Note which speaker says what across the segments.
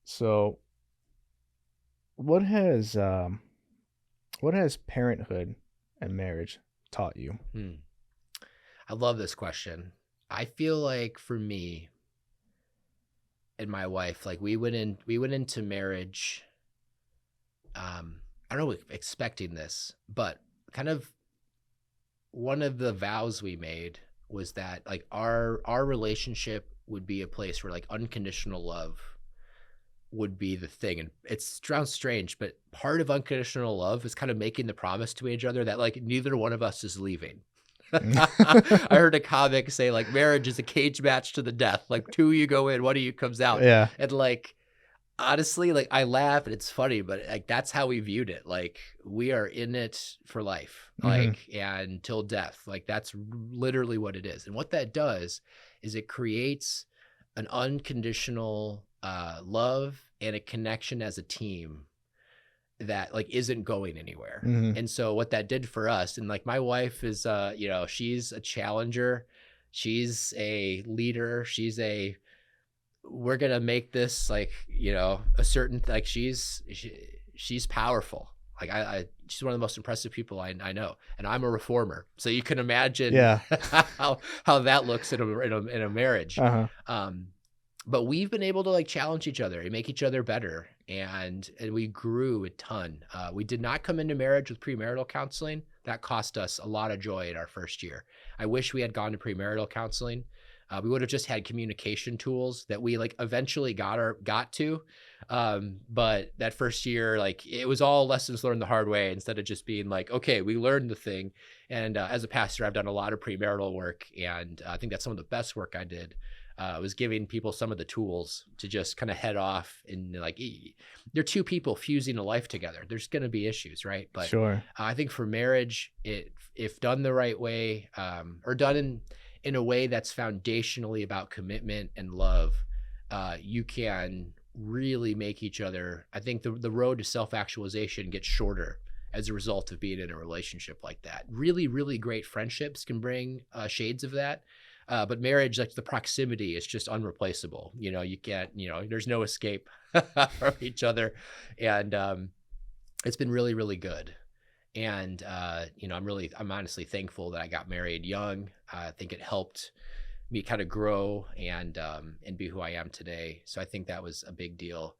Speaker 1: So, what has um, what has parenthood and marriage taught you?
Speaker 2: Hmm. I love this question. I feel like for me and my wife, like we went into marriage, I don't know, expecting this, but kind of one of the vows we made was that like our relationship would be a place where like unconditional love would be the thing. And it sounds strange, but part of unconditional love is kind of making the promise to each other that like neither one of us is leaving. I heard a comic say like marriage is a cage match to the death. Like two of you go in, one of you comes out.
Speaker 1: Yeah.
Speaker 2: And like honestly, like I laugh and it's funny, but like that's how we viewed it. Like we are in it for life,
Speaker 1: Hmm.
Speaker 2: like and till death. Like that's literally what it is. And what that does is it creates an unconditional love and a connection as a team that like isn't going anywhere.
Speaker 1: Hmm.
Speaker 2: And so what that did for us, and like my wife is she's a challenger, she's a leader, we're gonna make this like a certain like she's powerful. Like she's one of the most impressive people I know, and I'm a reformer, so you can imagine
Speaker 1: Yeah.
Speaker 2: how that looks in a marriage.
Speaker 1: Uh-huh.
Speaker 2: um but we've been able to like challenge each other and make each other better, and we grew a ton. We did not come into marriage with premarital counseling. That cost us a lot of joy in our first year. I wish we had gone to premarital counseling. We would have just had communication tools that we like eventually got to. But that first year, like it was all lessons learned the hard way instead of just being like, okay, we learned the thing. And as a pastor, I've done a lot of premarital work, and I think that's some of the best work I did. Was giving people some of the tools to just kind of head off, and like they're two people fusing a life together. There's going to be issues, right? But
Speaker 1: Sure.
Speaker 2: I think for marriage, if done the right way, or done in a way that's foundationally about commitment and love, you can really make each other. I think the road to self-actualization gets shorter as a result of being in a relationship like that. Really, really great friendships can bring shades of that. But marriage, like the proximity, is just unreplaceable. You can't, there's no escape from each other. And it's been really, really good. And, I'm honestly thankful that I got married young. I think it helped me kind of grow and be who I am today. So I think that was a big deal.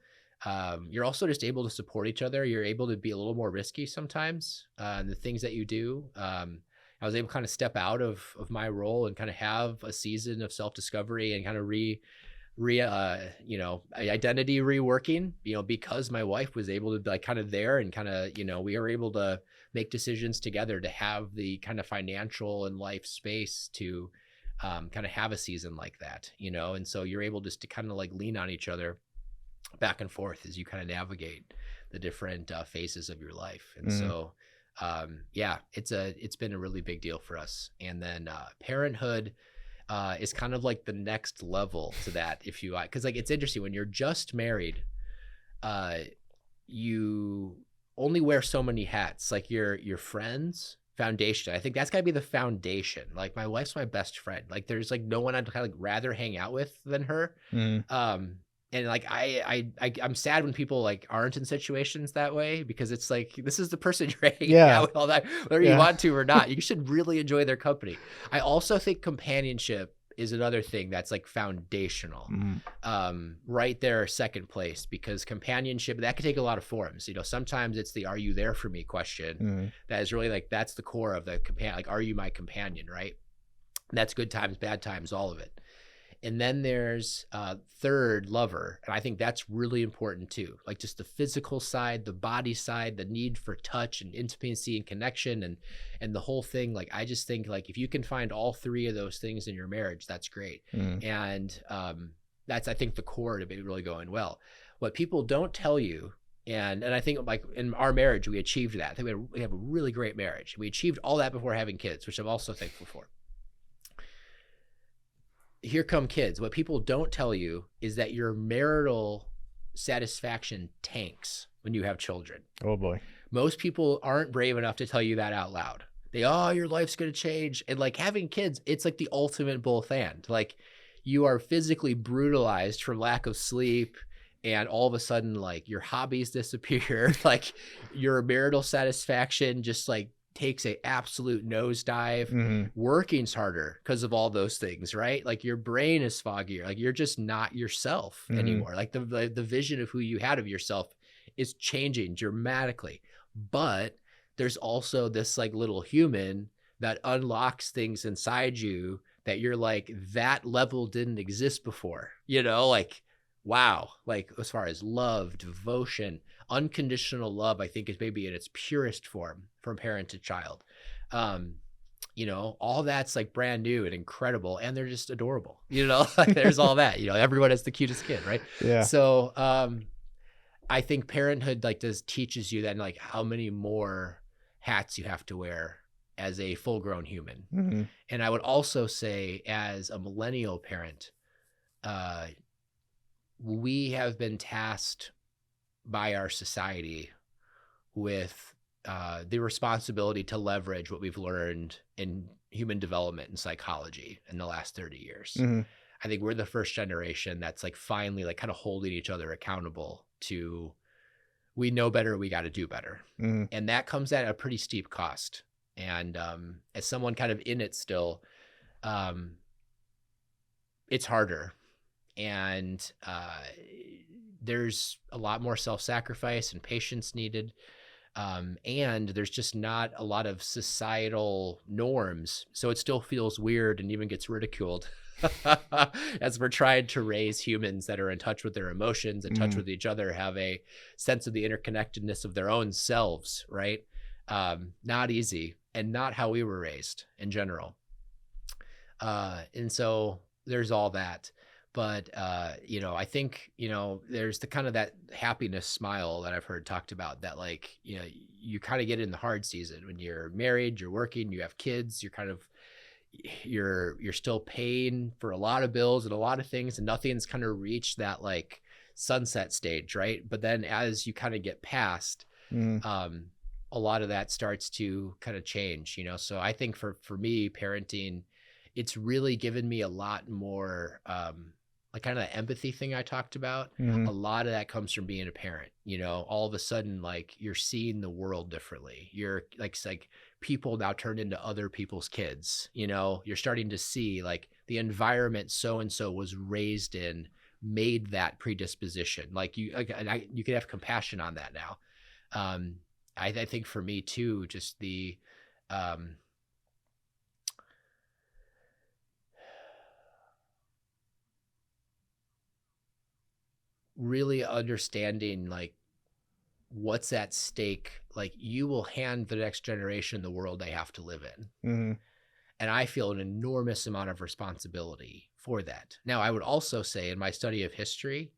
Speaker 2: You're also just able to support each other. You're able to be a little more risky sometimes in the things that you do. I was able to kind of step out of my role and kind of have a season of self-discovery and kind of identity reworking, because my wife was able to be like kind of there, and kind of, we were able to make decisions together to have the kind of financial and life space to kind of have a season like that, and so you're able just to kind of like lean on each other back and forth as you kind of navigate the different phases of your life. And
Speaker 1: Hmm.
Speaker 2: so it's been a really big deal for us. And then parenthood is kind of like the next level to that, if you like, because like it's interesting when you're just married, you only wear so many hats. Like your friends foundation, I think that's got to be the foundation. Like my wife's my best friend. Like there's like no one I'd kind of like rather hang out with than her.
Speaker 1: Hmm.
Speaker 2: And like I'm sad when people like aren't in situations that way, because it's like this is the person you're hanging out
Speaker 1: Yeah.
Speaker 2: with all that, whether you
Speaker 1: Yeah.
Speaker 2: want to or not. You should really enjoy their company. I also think companionship is another thing that's like foundational.
Speaker 1: Hmm.
Speaker 2: Right there, second place, because companionship, that could take a lot of forms. Sometimes it's the "Are you there for me?" question
Speaker 1: Hmm.
Speaker 2: that is really like that's the core of the companion. Like, are you my companion? Right? And that's good times, bad times, all of it. And then there's third, lover. And I think that's really important too. Like just the physical side, the body side, the need for touch and intimacy and connection and the whole thing. Like I just think like if you can find all three of those things in your marriage, that's great.
Speaker 1: Hmm.
Speaker 2: And that's, I think, the core to be really going well. What people don't tell you, and I think like in our marriage, we achieved that. I think we have a really great marriage. We achieved all that before having kids, which I'm also thankful for. Here come kids. What people don't tell you is that your marital satisfaction tanks when you have children.
Speaker 1: Oh boy.
Speaker 2: Most people aren't brave enough to tell you that out loud. Your life's going to change. And like having kids, it's like the ultimate both and. Like you are physically brutalized from lack of sleep and all of a sudden like your hobbies disappear, like your marital satisfaction just like takes a absolute nosedive.
Speaker 1: Mm-hmm.
Speaker 2: Working's harder because of all those things, right? Like your brain is foggier, like you're just not yourself
Speaker 1: Mm-hmm.
Speaker 2: anymore. Like the vision of who you had of yourself is changing dramatically. But there's also this like little human that unlocks things inside you that you're like, that level didn't exist before, you know, like, wow. Like as far as love, devotion, unconditional love, I think is maybe in its purest form from parent to child. Um, you know, all that's like brand new and incredible, and they're just adorable, you know, like there's all that, you know, everyone has the cutest kid, right?
Speaker 1: Yeah.
Speaker 2: So, I think parenthood like teaches you then like how many more hats you have to wear as a full grown human.
Speaker 1: Mm-hmm.
Speaker 2: And I would also say as a millennial parent, uh, we have been tasked by our society with the responsibility to leverage what we've learned in human development and psychology in the last 30 years.
Speaker 1: Mm-hmm.
Speaker 2: I think we're the first generation that's like finally like kind of holding each other accountable to, we know better, we got to do better.
Speaker 1: Mm-hmm.
Speaker 2: And that comes at a pretty steep cost. And as someone kind of in it still, it's harder. And there's a lot more self-sacrifice and patience needed. And there's just not a lot of societal norms. So it still feels weird and even gets ridiculed as we're trying to raise humans that are in touch with their emotions, in touch with each other, have a sense of the interconnectedness of their own selves, right? Not easy, and not how we were raised in general. And so there's all that. But, you know, I think, you know, there's the kind of that happiness smile that I've heard talked about that, like, you know, you kind of get in the hard season when you're married, you're working, you have kids, you're kind of, you're still paying for a lot of bills and a lot of things, and nothing's kind of reached that like sunset stage, right? But then as you kind of get past, a lot of that starts to kind of change, you know? So I think for me, parenting, it's really given me a lot more, like kind of the empathy thing I talked about.
Speaker 1: Mm-hmm.
Speaker 2: A lot of that comes from being a parent, you know, all of a sudden, like you're seeing the world differently. You're like, it's like people now turn into other people's kids, you know, you're starting to see like the environment so-and-so was raised in made that predisposition. Like you, like, you can have compassion on that now. I think for me too, just the, really understanding like what's at stake. Like you will hand the next generation the world they have to live in.
Speaker 1: Mm-hmm.
Speaker 2: And I feel an enormous amount of responsibility for that. Now, I would also say in my study of history,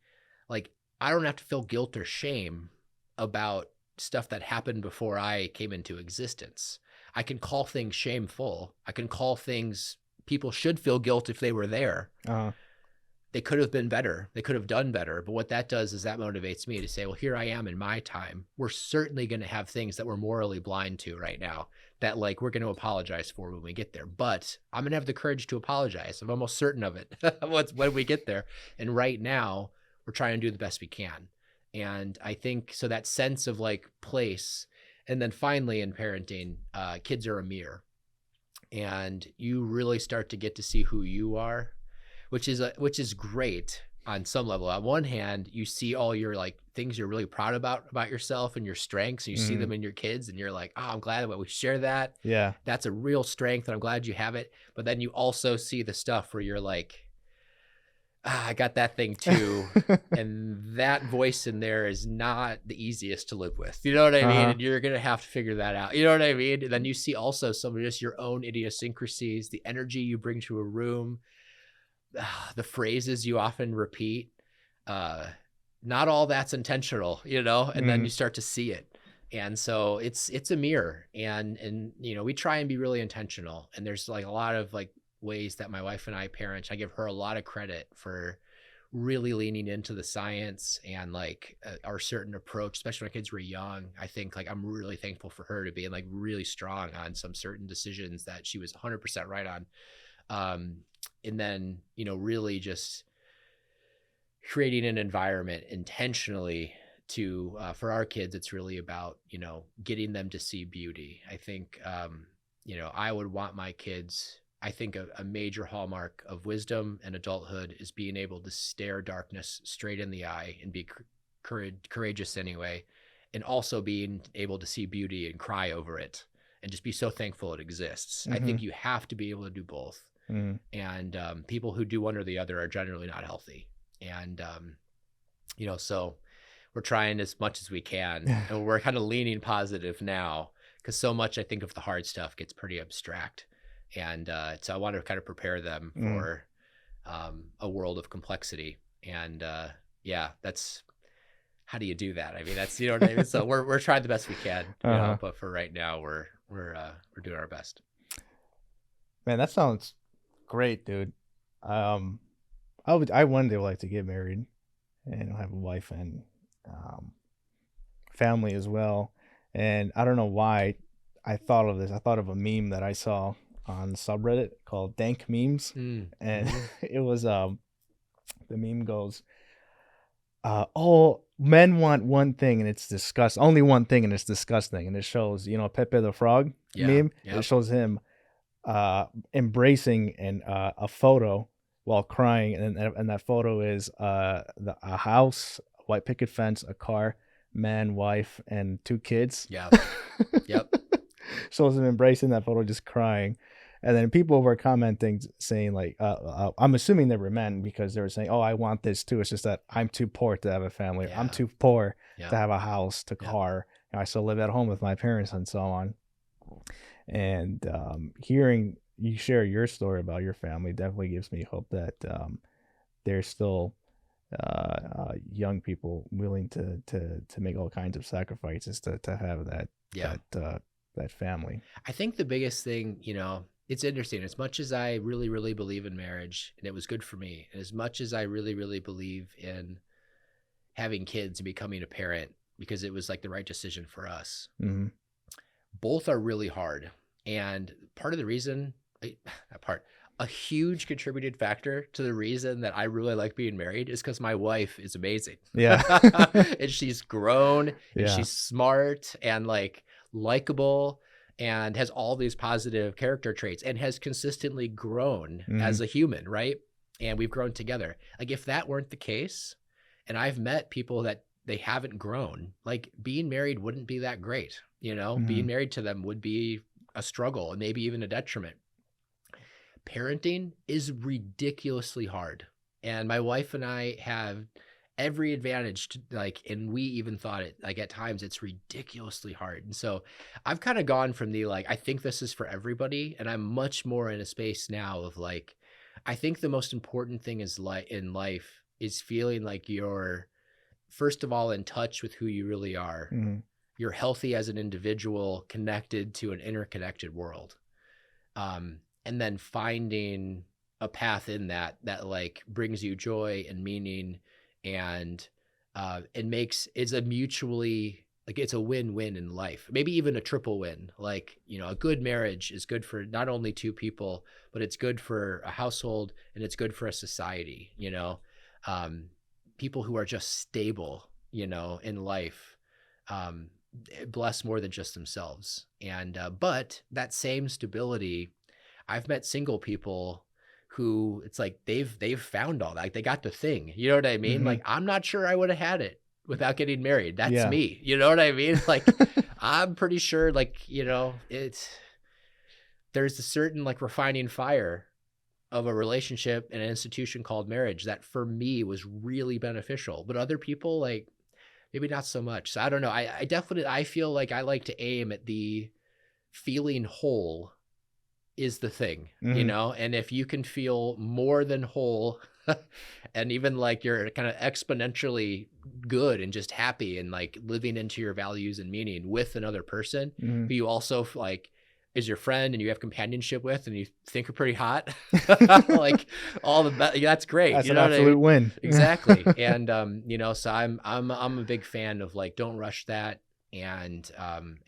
Speaker 2: like I don't have to feel guilt or shame about stuff that happened before I came into existence. I can call things shameful. I can call things, people should feel guilt if they were there.
Speaker 1: Uh-huh.
Speaker 2: They could have been better. They could have done better. But what that does is that motivates me to say, well, here I am in my time. We're certainly going to have things that we're morally blind to right now that like we're going to apologize for when we get there. But I'm going to have the courage to apologize. I'm almost certain of it when we get there. And right now we're trying to do the best we can. And I think so that sense of like place. And then finally in parenting, kids are a mirror, and you really start to get to see who you are, which is great on some level. On one hand, you see all your like things you're really proud about yourself and your strengths, and you see them in your kids, and you're like, oh, I'm glad that we share that.
Speaker 1: Yeah.
Speaker 2: That's a real strength, and I'm glad you have it. But then you also see the stuff where you're like, I got that thing too. And that voice in there is not the easiest to live with. You know what I mean? And you're going to have to figure that out. You know what I mean? And then you see also some of just your own idiosyncrasies, the energy you bring to a room, the phrases you often repeat. Not all that's intentional, you know, and then you start to see it. And so it's a mirror, and, you know, we try and be really intentional. And there's like a lot of like ways that my wife and I parent. I give her a lot of credit for really leaning into the science and like our certain approach, especially when kids were young. I think like I'm really thankful for her to be like really strong on some certain decisions that she was 100% right on. And then, you know, really just creating an environment intentionally to for our kids. It's really about, you know, getting them to see beauty. I think you know, I would want my kids, I think a major hallmark of wisdom and adulthood is being able to stare darkness straight in the eye and be courageous anyway, and also being able to see beauty and cry over it and just be so thankful it exists. I think you have to be able to do both. And people who do one or the other are generally not healthy. And you know, so we're trying as much as we can, and we're kind of leaning positive now, because so much, I think, of the hard stuff gets pretty abstract. And so I want to kind of prepare them for a world of complexity. And yeah, that's, how do you do that? I mean, that's, you know what I mean? So we're trying the best we can, you know, but for right now, we're doing our best.
Speaker 1: Man, that sounds great, dude. I one day would like to get married and have a wife and family as well. And I don't know why I thought of this. I thought of a meme that I saw on subreddit called Dank Memes. And it was the meme goes, all men want one thing and it's disgusting. Only one thing and it's disgusting. And it shows, you know, Pepe the Frog meme. It shows him embracing a photo while crying, and that photo is a house, a white picket fence, a car, man, wife, and 2 kids.
Speaker 2: Yep.
Speaker 1: Shows him embracing that photo, just crying. And then people were commenting saying like, I'm assuming they were men, because they were saying, oh, I want this too. It's just that I'm too poor to have a family. I'm too poor to have a house, to car. I still live at home with my parents and so on. And hearing you share your story about your family definitely gives me hope that there's still young people willing to make all kinds of sacrifices to have that family.
Speaker 2: I think the biggest thing, you know, it's interesting. As much as I really, really believe in marriage, and it was good for me, and as much as I really, really believe in having kids and becoming a parent, because it was like the right decision for us, both are really hard. And part of the reason, a huge contributed factor to the reason that I really like being married is because my wife is amazing. And she's grown, and she's smart and like likable, and has all these positive character traits, and has consistently grown as a human, right? And we've grown together. Like, if that weren't the case, and I've met people that they haven't grown, like, being married wouldn't be that great, you know? Being married to them would be a struggle and maybe even a detriment. Parenting is ridiculously hard. And my wife and I have every advantage to, like, and we even thought it, like, at times it's ridiculously hard. And so I've kind of gone from the, like, I think this is for everybody, and I'm much more in a space now of like, I think the most important thing is in life is feeling like you're, first of all, in touch with who you really are. You're healthy as an individual, connected to an interconnected world. And then finding a path in that like brings you joy and meaning, and it's a mutually, like, it's a win-win in life, maybe even a triple win. Like, you know, a good marriage is good for not only 2 people, but it's good for a household, and it's good for a society, you know. People who are just stable, you know, in life, bless more than just themselves. And but that same stability, I've met single people who it's like they've found all that. Like, they got the thing, you know what I mean? Like, I'm not sure I would have had it without getting married. That's me, you know what I mean? Like, I'm pretty sure, like, you know, there's a certain, like, refining fire of a relationship and an institution called marriage that for me was really beneficial, but other people, like, maybe not so much. So I don't know. I feel like I like to aim at the feeling whole is the thing, you know? And if you can feel more than whole and even like you're kind of exponentially good and just happy and like living into your values and meaning with another person who you also like is your friend and you have companionship with and you think are pretty hot, like that's great.
Speaker 1: That's
Speaker 2: you
Speaker 1: an
Speaker 2: know
Speaker 1: absolute win.
Speaker 2: Exactly. And you know, so I'm a big fan of like, don't rush that. And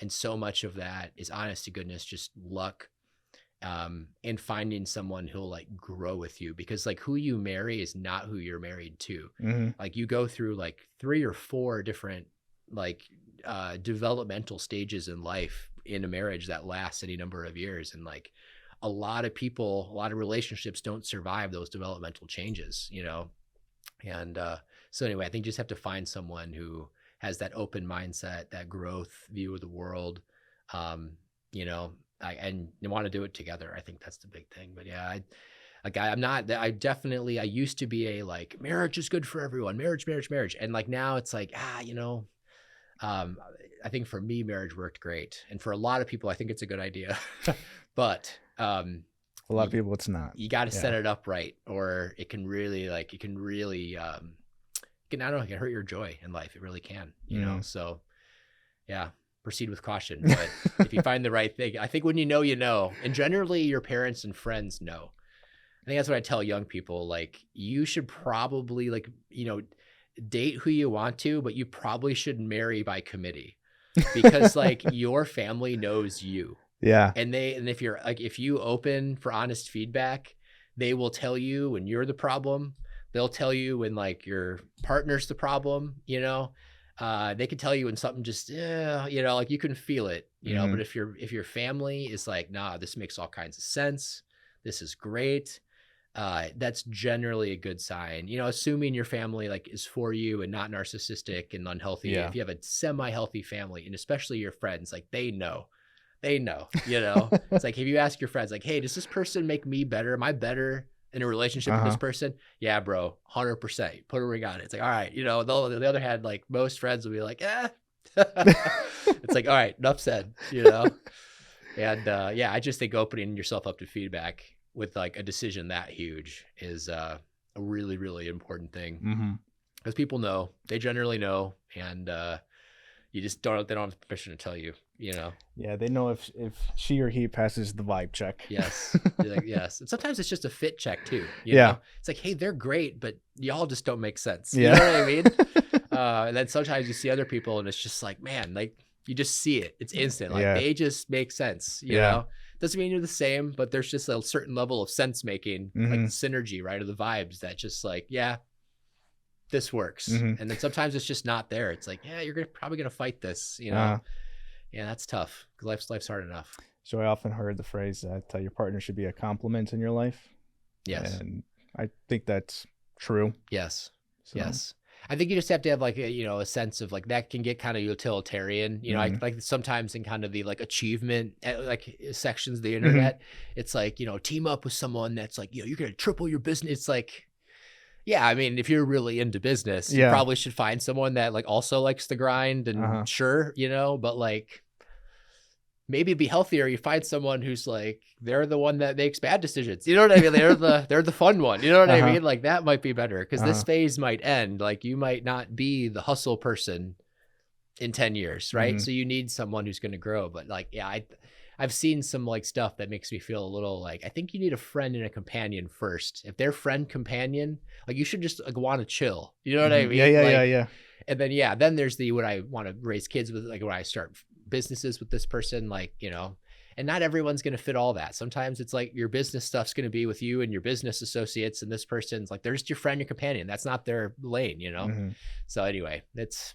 Speaker 2: so much of that is, honest to goodness, just luck and finding someone who'll like grow with you, because like who you marry is not who you're married to. Like you go through like 3 or 4 different like developmental stages in life in a marriage that lasts any number of years. And like a lot of people, a lot of relationships don't survive those developmental changes, you know? And so anyway, I think you just have to find someone who has that open mindset, that growth view of the world, you know, and you want to do it together. I think that's the big thing. But yeah, I used to be a like, marriage is good for everyone, marriage. And like now it's like, you know, I think for me, marriage worked great. And for a lot of people, I think it's a good idea, but a
Speaker 1: lot of people, it's not.
Speaker 2: You got to set it up right, or it can really I don't know, it can hurt your joy in life. It really can, you know? So yeah, proceed with caution. But if you find the right thing, I think when you know, and generally your parents and friends know. I think that's what I tell young people. Like, you should probably like, you know, date who you want to, but you probably should marry by committee, because like your family knows you.
Speaker 1: Yeah.
Speaker 2: And if you're like, if you open for honest feedback, they will tell you when you're the problem. They'll tell you when like your partner's the problem, you know. They can tell you when something just, you know, like you can feel it, you know. But if your family is like, nah, this makes all kinds of sense, this is great, that's generally a good sign, you know, assuming your family like is for you and not narcissistic and unhealthy. If you have a semi-healthy family, and especially your friends, like they know, you know. It's like, if you ask your friends like, hey, does this person make me better? Am I better in a relationship with this person? Yeah, bro, 100%. Put a ring on it. It's like, all right, you know. On the other hand, like most friends will be like, it's like, all right, enough said, you know. And yeah, I just think opening yourself up to feedback with like a decision that huge is a really, really important thing, because people know, they generally know, and they don't have permission to tell you, you know.
Speaker 1: Yeah, they know if she or he passes the vibe check.
Speaker 2: Yes. Like, yes. And sometimes it's just a fit check too. You know? It's like, hey, they're great, but y'all just don't make sense. You know what I mean? And then sometimes you see other people and it's just like, man, like you just see it. It's instant. Like they just make sense, you know? Doesn't mean you're the same, but there's just a certain level of sense making, like the synergy, right? Of the vibes that just like, yeah, this works. And then sometimes it's just not there. It's like, yeah, you're probably going to fight this, you know? Yeah, that's tough, because life's hard enough.
Speaker 1: So I often heard the phrase that your partner should be a compliment in your life.
Speaker 2: Yes.
Speaker 1: And I think that's true.
Speaker 2: Yes. So. Yes. I think you just have to have like a sense of like, that can get kind of utilitarian, you know. I like sometimes in kind of the like achievement like sections of the internet, it's like, you know, team up with someone that's like, you know, you're going to triple your business. It's like, yeah, I mean, if you're really into business, you probably should find someone that like also likes the grind and sure, you know, but like maybe it'd be healthier you find someone who's like, they're the one that makes bad decisions. You know what I mean? They're the fun one. You know what I mean? Like that might be better, because this phase might end. Like you might not be the hustle person in 10 years, right? So you need someone who's going to grow. But like, yeah, I've seen some like stuff that makes me feel a little like, I think you need a friend and a companion first. If they're friend companion, like you should just like want to chill. You know what I mean?
Speaker 1: Yeah.
Speaker 2: And then, then there's the, would I want to raise kids with, like, would I start businesses with this person? Like, you know, and not everyone's going to fit all that. Sometimes it's like your business stuff's going to be with you and your business associates, and this person's like, they're just your friend, your companion. That's not their lane, you know? So anyway, it's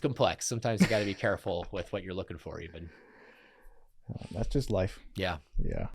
Speaker 2: complex. Sometimes you got to be careful with what you're looking for even.
Speaker 1: That's just life.
Speaker 2: Yeah.
Speaker 1: Yeah.